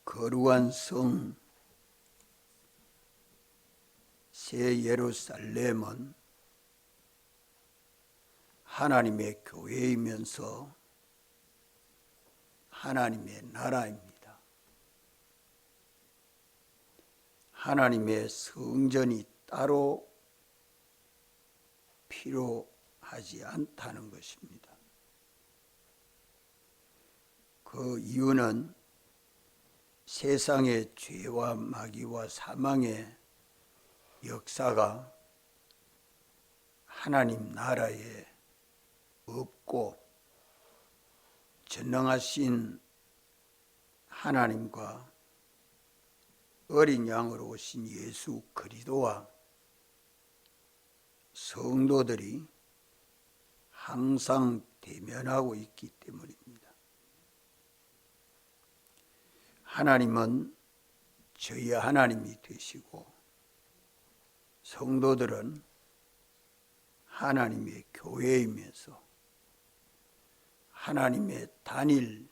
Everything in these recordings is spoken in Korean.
거룩한 성 새 예루살렘은 하나님의 교회이면서 하나님의 나라입니다. 하나님의 성전이 따로 필요하지 않다는 것입니다. 그 이유는 세상의 죄와 마귀와 사망의 역사가 하나님 나라에 없고 전능하신 하나님과 어린 양으로 오신 예수 그리스도와 성도들이 항상 대면하고 있기 때문입니다. 하나님은 저희 하나님이 되시고 성도들은 하나님의 교회이면서 하나님의 단일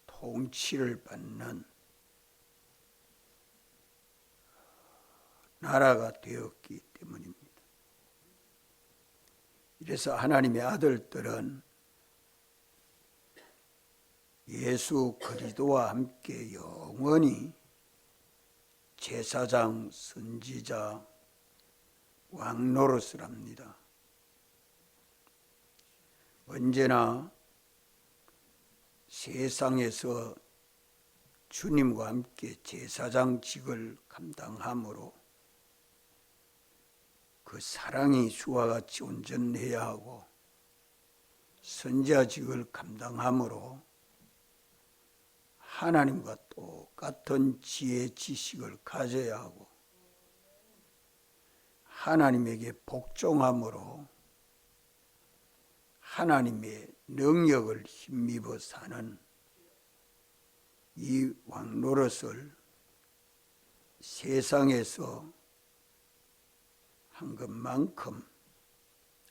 통치를 받는 나라가 되었기 때문입니다. 이래서 하나님의 아들들은 예수 그리스도와 함께 영원히 제사장, 선지자, 왕 노릇을 합니다. 언제나 세상에서 주님과 함께 제사장직을 감당함으로 그 사랑이 주와 같이 온전해야 하고 선지자직을 감당함으로 하나님과 똑같은 지혜 지식을 가져야 하고 하나님에게 복종함으로 하나님의 능력을 힘입어 사는 이 왕노릇을 세상에서 한 것만큼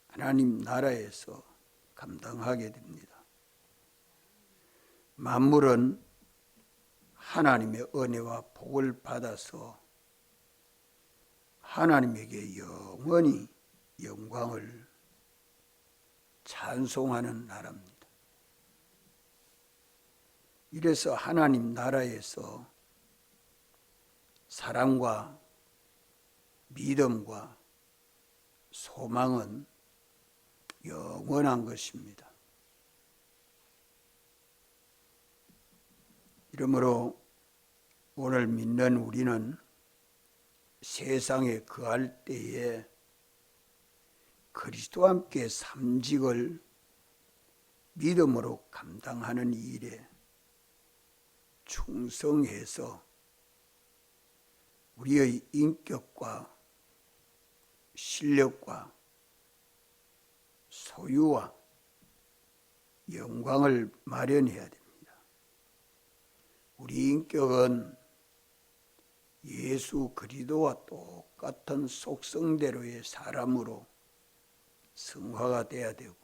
하나님 나라에서 감당하게 됩니다. 만물은 하나님의 은혜와 복을 받아서 하나님에게 영원히 영광을 찬송하는 나라입니다. 이래서 하나님 나라에서 사랑과 믿음과 소망은 영원한 것입니다. 이러므로 오늘 믿는 우리는 세상에 거할 때에 그리스도와 함께 삼직을 믿음으로 감당하는 일에 충성해서 우리의 인격과 실력과 소유와 영광을 마련해야 됩니다. 우리 인격은 예수 그리스도와 똑같은 속성대로의 사람으로 성화가 돼야 되고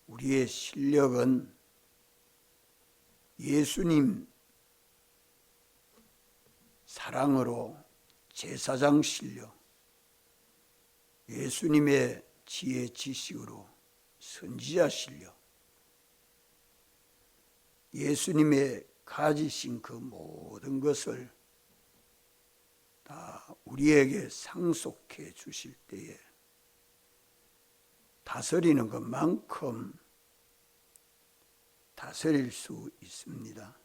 우리의 실력은 예수님 사랑으로 제사장 실력, 예수님의 지혜 지식으로 선지자 실력, 예수님의 가지신 그 모든 것을 다 우리에게 상속해 주실 때에 다스리는 것만큼 다스릴 수 있습니다.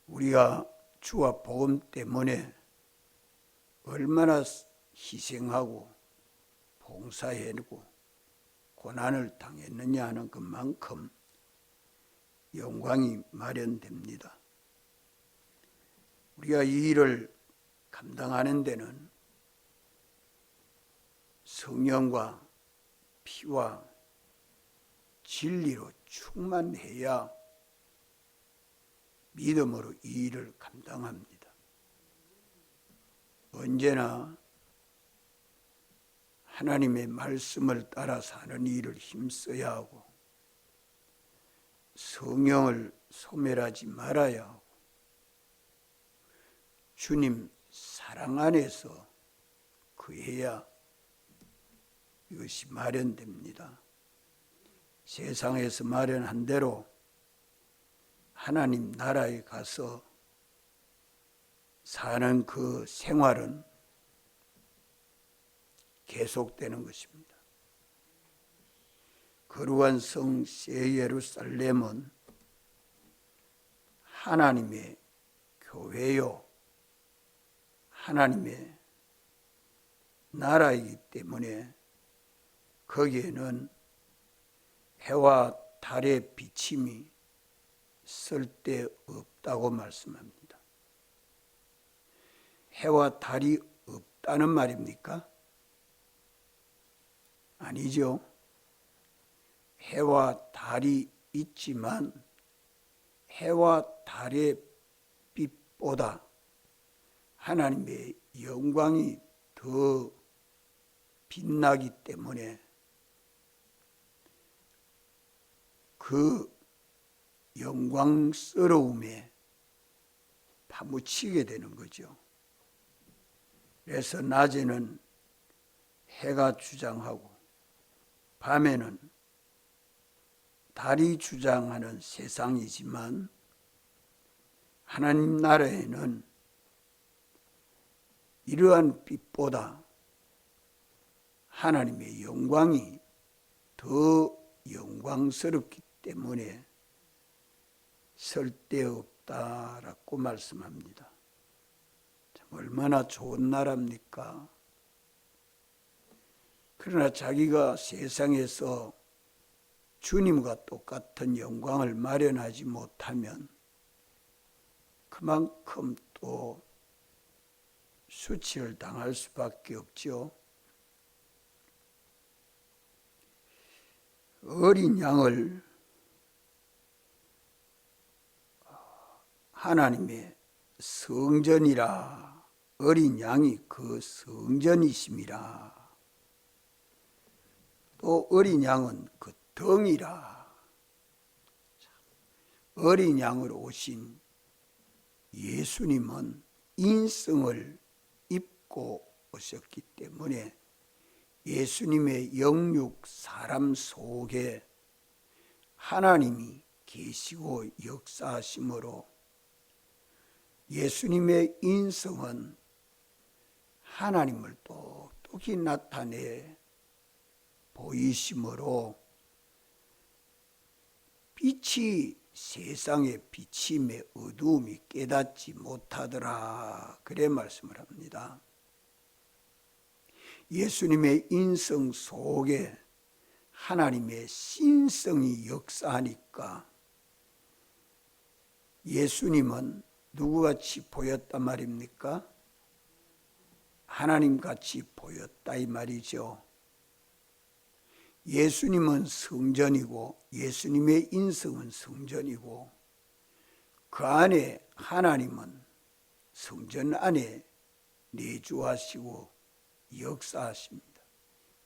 우리가 주와 복음 때문에 얼마나 희생하고 봉사해내고 고난을 당했느냐 하는 것만큼 영광이 마련됩니다. 우리가 이 일을 감당하는 데는 성령과 피와 진리로 충만해야 믿음으로 이 일을 감당합니다. 언제나 하나님의 말씀을 따라 사는 일을 힘써야 하고 성령을 소멸하지 말아야 하고 주님 사랑 안에서 그해야 이것이 마련됩니다. 세상에서 마련한 대로 하나님 나라에 가서 사는 그 생활은 계속되는 것입니다. 거룩한 성 새 예루살렘은 하나님의 교회요, 하나님의 나라이기 때문에 거기에는 해와 달의 비침이 쓸데없다고 말씀합니다. 해와 달이 없다는 말입니까? 아니죠. 해와 달이 있지만 해와 달의 빛보다 하나님의 영광이 더 빛나기 때문에 그 영광스러움에 파묻히게 되는 거죠. 그래서 낮에는 해가 주장하고 밤에는 달이 주장하는 세상이지만 하나님 나라에는 이러한 빛보다 하나님의 영광이 더 영광스럽기 때문에 쓸데없다라고 말씀합니다. 참 얼마나 좋은 나라입니까? 그러나 자기가 세상에서 주님과 똑같은 영광을 마련하지 못하면 그만큼 또 수치를 당할 수밖에 없죠. 어린 양을 하나님의 성전이라, 어린 양이 그 성전이심이라, 또 어린 양은 그 덩이라. 어린 양으로 오신 예수님은 인성을 입고 오셨기 때문에 예수님의 영육 사람 속에 하나님이 계시고 역사하심으로 예수님의 인성은 하나님을 똑똑히 나타내 보이심으로 빛이 세상에 비침에 어두움이 깨닫지 못하더라, 그래 말씀을 합니다. 예수님의 인성 속에 하나님의 신성이 역사하니까 예수님은 누구같이 보였단 말입니까? 하나님같이 보였다 이 말이죠. 예수님은 성전이고 예수님의 인성은 성전이고 그 안에 하나님은 성전 안에 내주하시고 역사하십니다.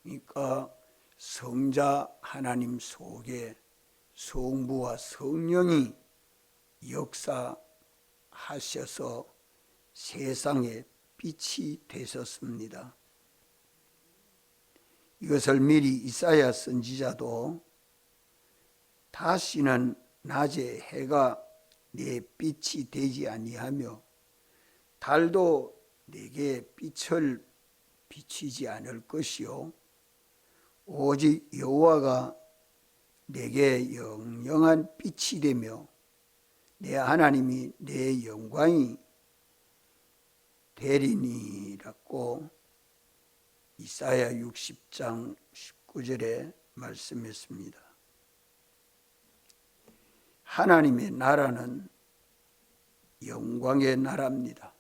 그러니까 성자 하나님 속에 성부와 성령이 역사하셔서 세상에 빛이 되셨습니다. 이것을 미리 이사야 선지자도 다시는 낮에 해가 내 빛이 되지 아니하며 달도 내게 빛을 비치지 않을 것이요 오직 여호와가 내게 영영한 빛이 되며 내 하나님이 내 영광이 되리니라고 이사야 60장 19절에 말씀했습니다. 하나님의 나라는 영광의 나라입니다.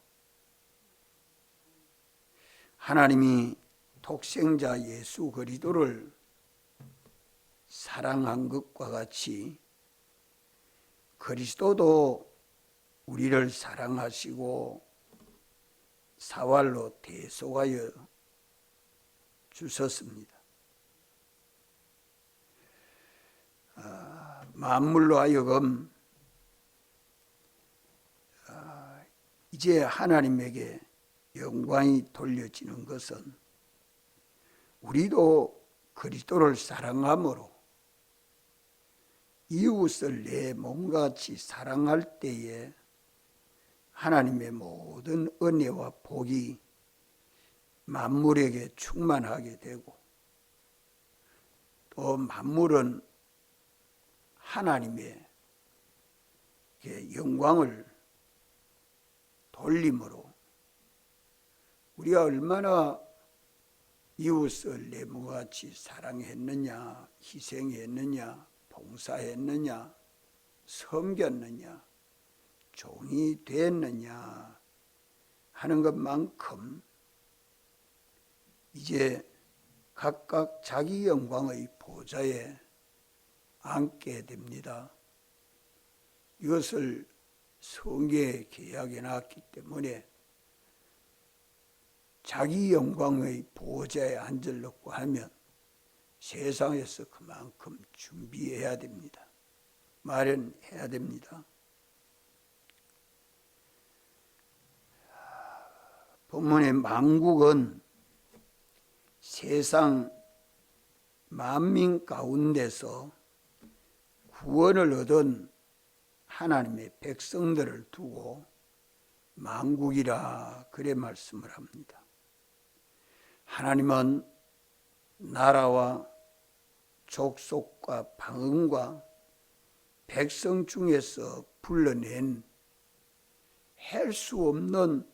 하나님이 독생자 예수 그리스도를 사랑한 것과 같이 그리스도도 우리를 사랑하시고 사활로 대속하여 주셨습니다. 만물로 하여금 이제 하나님에게 영광이 돌려지는 것은 우리도 그리스도를 사랑함으로 이웃을 내 몸같이 사랑할 때에 하나님의 모든 은혜와 복이 만물에게 충만하게 되고, 또 만물은 하나님의 영광을 돌림으로 우리가 얼마나 이웃을 내 몸같이 사랑했느냐, 희생했느냐, 봉사했느냐, 섬겼느냐, 종이 됐느냐 하는 것만큼 이제 각각 자기 영광의 보좌에 앉게 됩니다. 이것을 성경에 기약해 놨기 때문에 자기 영광의 보좌에 앉으려고 하면 세상에서 그만큼 준비해야 됩니다. 마련해야 됩니다. 본문의 만국은 세상 만민 가운데서 구원을 얻은 하나님의 백성들을 두고 만국이라 그래 말씀을 합니다. 하나님은 나라와 족속과 방언과 백성 중에서 불러낸 할 수 없는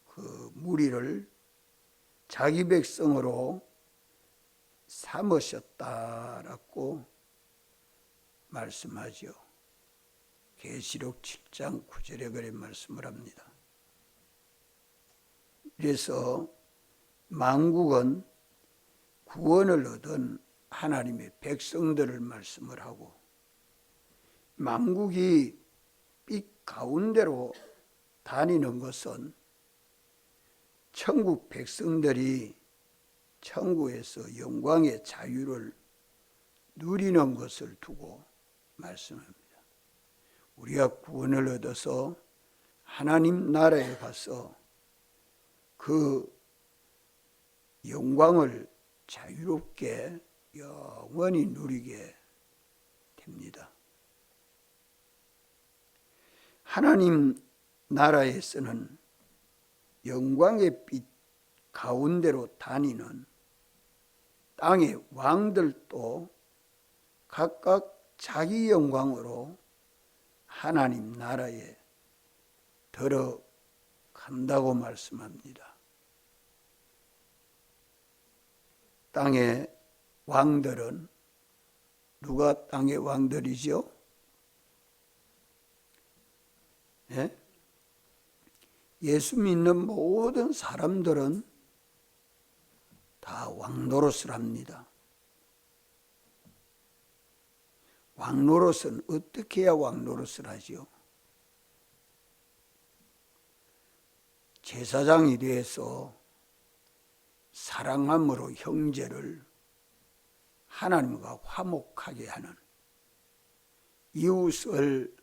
그 무리를 자기 백성으로 삼으셨다라고 말씀하죠. 계시록 7장 9절에 그래 말씀을 합니다. 그래서 만국은 구원을 얻은 하나님의 백성들을 말씀을 하고, 만국이 빛 가운데로 다니는 것은 천국 백성들이 천국에서 영광의 자유를 누리는 것을 두고 말씀합니다. 우리가 구원을 얻어서 하나님 나라에 가서 그 영광을 자유롭게 영원히 누리게 됩니다. 하나님 나라에서는 영광의 빛 가운데로 다니는 땅의 왕들도 각각 자기 영광으로 하나님 나라에 들어간다고 말씀합니다. 땅의 왕들은 누가 땅의 왕들이죠? 예? 예수 믿는 모든 사람들은 다 왕노릇을 합니다. 왕노릇은 어떻게 해야 왕노릇을 하지요? 제사장이 돼서 사랑함으로 형제를 하나님과 화목하게 하는, 이웃을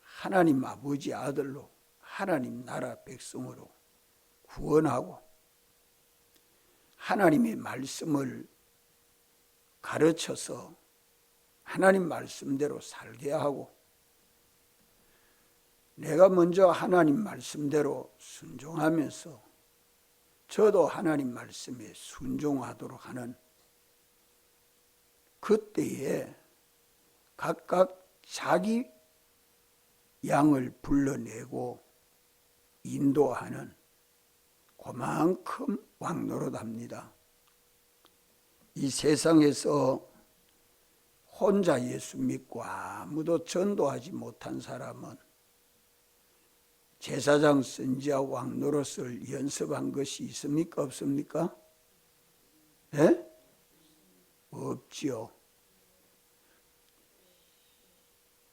하나님 아버지 아들로 하나님 나라 백성으로 구원하고, 하나님의 말씀을 가르쳐서 하나님 말씀대로 살게 하고, 내가 먼저 하나님 말씀대로 순종하면서 저도 하나님 말씀에 순종하도록 하는, 그때에 각각 자기 양을 불러내고 인도하는, 그만큼 왕노릇합니다. 이 세상에서 혼자 예수 믿고 아무도 전도하지 못한 사람은 제사장, 선지자, 왕노릇을 연습한 것이 있습니까? 없습니까? 예? 없지요.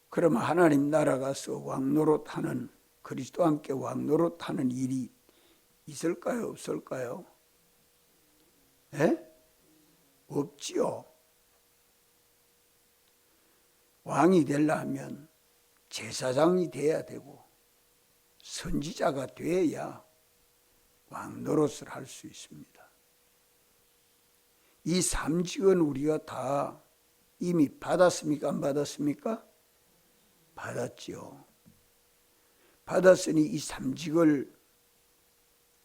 그러면 하나님 나라 가서 왕노릇하는, 그리스도와 함께 왕노릇하는 일이 있을까요? 없을까요? 예? 없지요. 왕이 되려면 제사장이 돼야 되고, 선지자가 되어야 왕 노릇을 할 수 있습니다. 이 삼직은 우리가 다 이미 받았습니까? 안 받았습니까? 받았지요. 받았으니 이 삼직을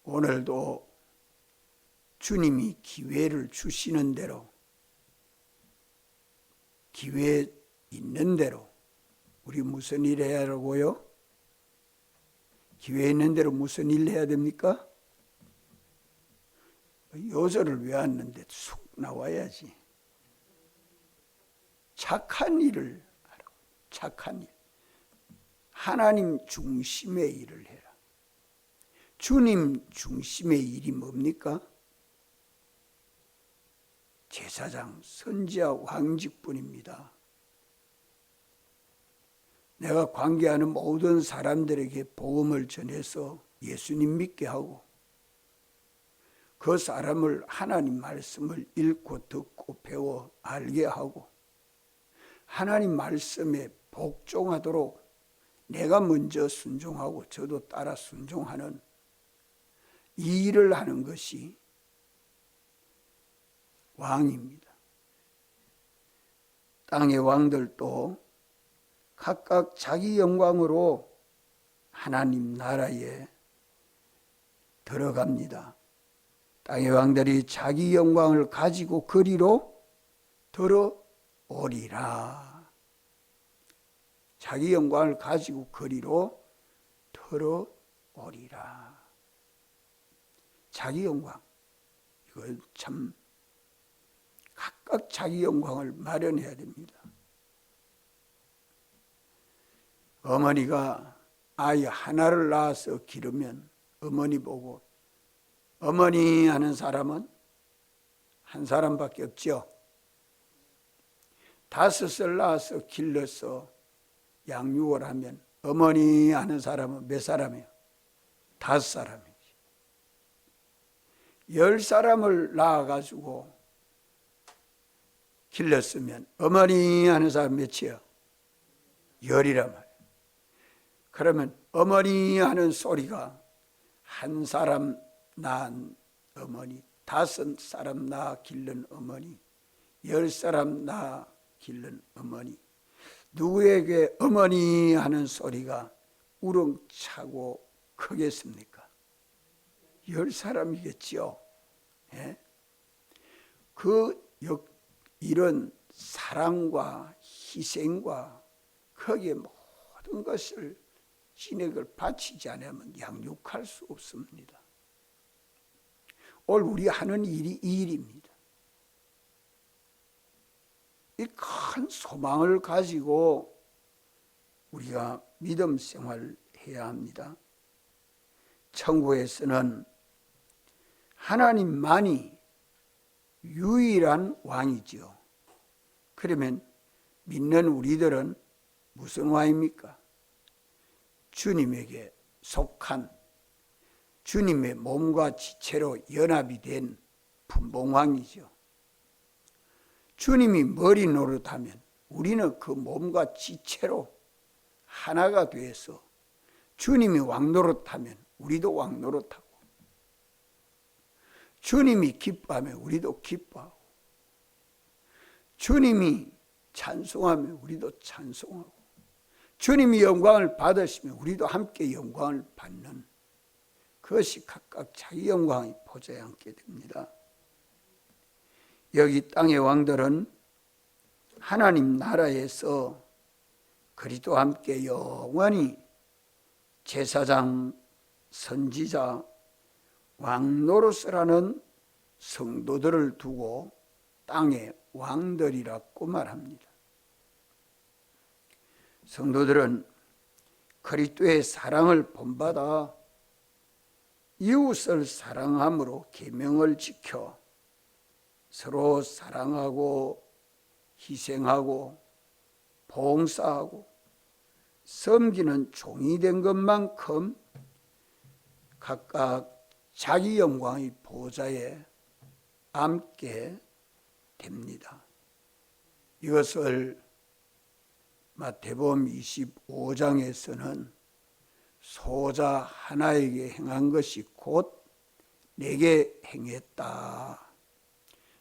오늘도 주님이 기회를 주시는 대로, 기회 있는 대로 우리 무슨 일 해야 하고요? 기회 있는 대로 무슨 일 해야 됩니까? 요절을 외웠는데 쑥 나와야지. 착한 일을 하라고. 착한 일. 하나님 중심의 일을 해라. 주님 중심의 일이 뭡니까? 제사장, 선지자, 왕직분입니다. 내가 관계하는 모든 사람들에게 복음을 전해서 예수님 믿게 하고 그 사람을 하나님 말씀을 읽고 듣고 배워 알게 하고 하나님 말씀에 복종하도록 내가 먼저 순종하고 저도 따라 순종하는 이 일을 하는 것이 왕입니다. 땅의 왕들도 각각 자기 영광으로 하나님 나라에 들어갑니다. 땅의 왕들이 자기 영광을 가지고 그리로 들어오리라. 자기 영광을 가지고 그리로 들어오리라. 자기 영광. 이거 참 각각 자기 영광을 마련해야 됩니다. 어머니가 아이 하나를 낳아서 기르면 어머니 보고 어머니 하는 사람은 한 사람밖에 없죠. 5을 낳아서 길러서 양육을 하면 어머니 하는 사람은 몇 사람이에요? 5사람이지. 10사람을 낳아가지고 길렀으면 어머니 하는 사람 몇이에요? 10이란 말이에요. 그러면 어머니 하는 소리가 한 사람 낳은 어머니, 5사람 낳아 길른 어머니, 10사람 낳아 길른 어머니, 누구에게 어머니 하는 소리가 우렁차고 크겠습니까? 10사람이겠지요. 예? 이런 사랑과 희생과 거기에 모든 것을 진액을 바치지 않으면 양육할 수 없습니다. 오늘 우리 하는 일이 이 일입니다. 이 큰 소망을 가지고 우리가 믿음 생활을 해야 합니다. 천국에서는 하나님만이 유일한 왕이지요. 그러면 믿는 우리들은 무슨 왕입니까? 주님에게 속한 주님의 몸과 지체로 연합이 된 분봉왕이죠. 주님이 머리 노릇하면 우리는 그 몸과 지체로 하나가 돼서 주님이 왕 노릇하면 우리도 왕 노릇하고 주님이 기뻐하면 우리도 기뻐하고 주님이 찬송하면 우리도 찬송하고 주님이 영광을 받으시면 우리도 함께 영광을 받는 그것이 각각 자기 영광이 보좌에 앉게 됩니다. 여기 땅의 왕들은 하나님 나라에서 그리스도와 함께 영원히 제사장, 선지자, 왕 노릇을 하는 성도들을 두고 땅의 왕들이라고 말합니다. 성도들은 그리스도의 사랑을 본받아 이웃을 사랑함으로 계명을 지켜 서로 사랑하고 희생하고 봉사하고 섬기는 종이 된 것만큼 각각 자기 영광의 보좌에 앉게 됩니다. 이것을 마태복음 25장에서는 소자 하나에게 행한 것이 곧 내게 행했다.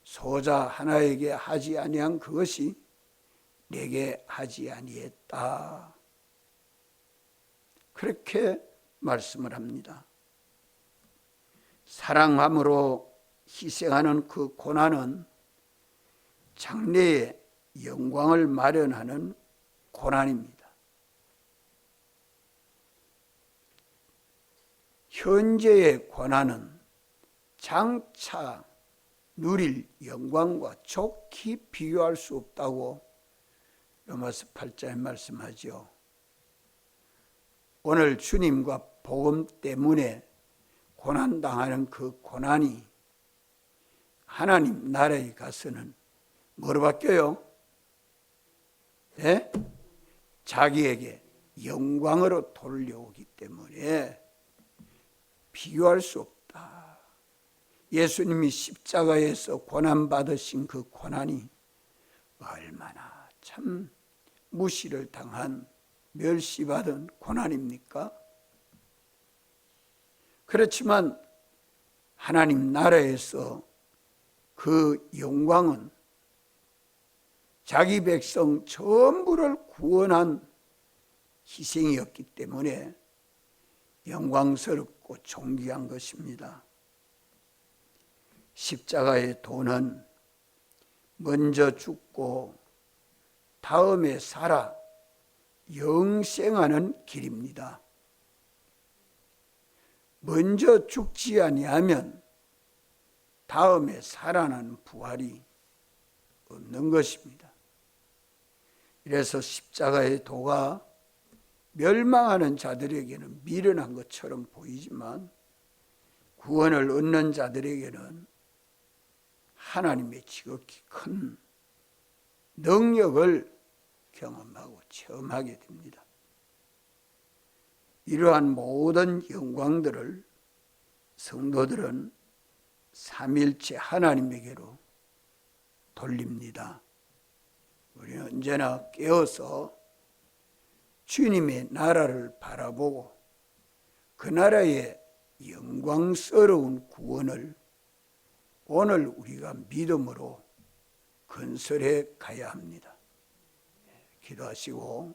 소자 하나에게 하지 아니한 그것이 내게 하지 아니했다. 그렇게 말씀을 합니다. 사랑함으로 희생하는 그 고난은 장래의 영광을 마련하는 고난입니다. 현재의 고난은 장차 누릴 영광과 좋게 비교할 수 없다고 로마서 8장에 말씀하죠. 오늘 주님과 복음 때문에 고난당하는 그 고난이 하나님 나라에 가서는 뭐로 바뀌어요? 네? 자기에게 영광으로 돌려오기 때문에 비교할 수 없다. 예수님이 십자가에서 고난받으신 그 고난이 얼마나 참 무시를 당한 멸시받은 고난입니까? 그렇지만 하나님 나라에서 그 영광은 자기 백성 전부를 구원한 희생이었기 때문에 영광스럽고 존귀한 것입니다. 십자가의 도는 먼저 죽고 다음에 살아 영생하는 길입니다. 먼저 죽지 아니하면 다음에 살아나는 부활이 없는 것입니다. 이래서 십자가의 도가 멸망하는 자들에게는 미련한 것처럼 보이지만 구원을 얻는 자들에게는 하나님의 지극히 큰 능력을 경험하고 체험하게 됩니다. 이러한 모든 영광들을 성도들은 삼일체 하나님에게로 돌립니다. 우리는 언제나 깨어서 주님의 나라를 바라보고 그 나라의 영광스러운 구원을 오늘 우리가 믿음으로 건설해 가야 합니다. 기도하시고